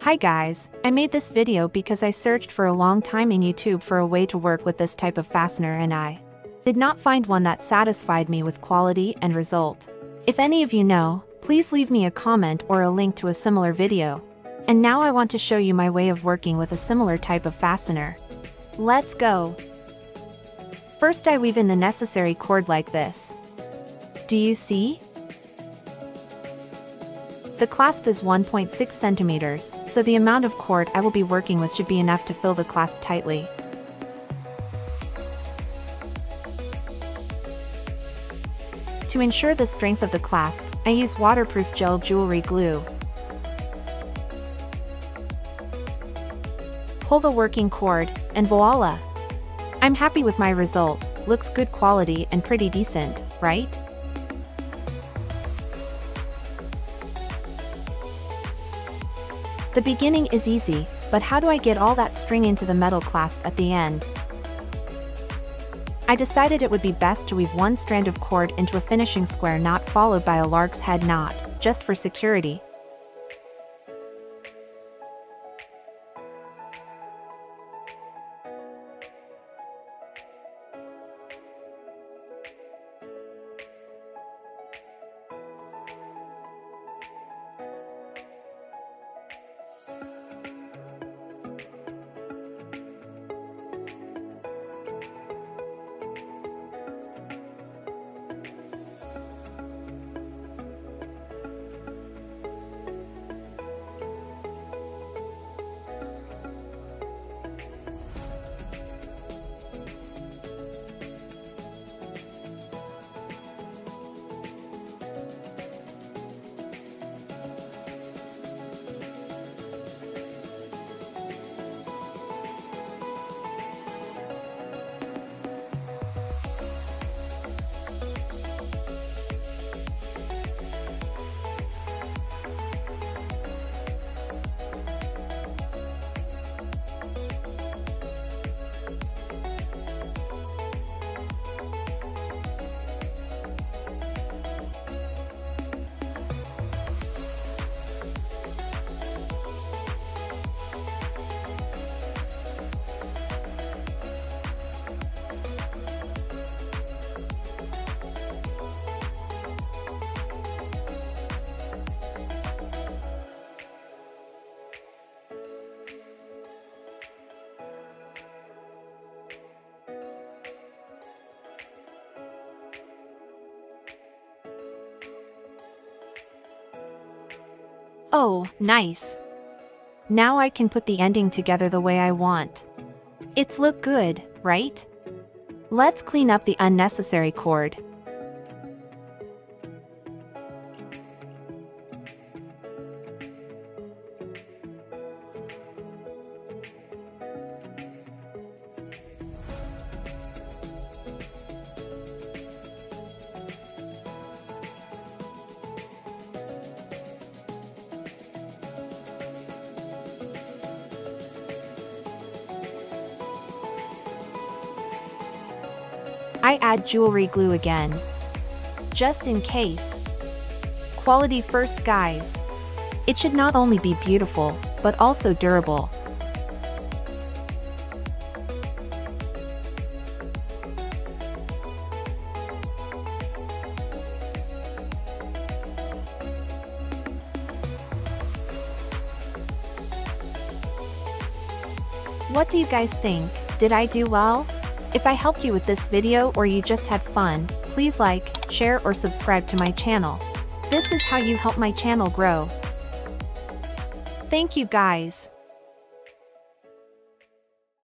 Hi guys, I made this video because I searched for a long time in YouTube for a way to work with this type of fastener and I did not find one that satisfied me with quality and result. If any of you know, please leave me a comment or a link to a similar video. And now I want to show you my way of working with a similar type of fastener. Let's go! First I weave in the necessary cord like this. Do you see? The clasp is 1.6 centimeters, so the amount of cord I will be working with should be enough to fill the clasp tightly. To ensure the strength of the clasp, I use waterproof gel jewelry glue. Pull the working cord, and voila! I'm happy with my result. Looks good quality and pretty decent, right? The beginning is easy, but how do I get all that string into the metal clasp at the end? I decided it would be best to weave one strand of cord into a finishing square knot followed by a lark's head knot, just for security. Oh, nice! Now I can put the ending together the way I want. It's look good, right? Let's clean up the unnecessary cord. I add jewelry glue again. Just in case. Quality first, guys. It should not only be beautiful, but also durable. What do you guys think? Did I do well? If I helped you with this video or you just had fun, please like, share or subscribe to my channel. This is how you help my channel grow. Thank you guys.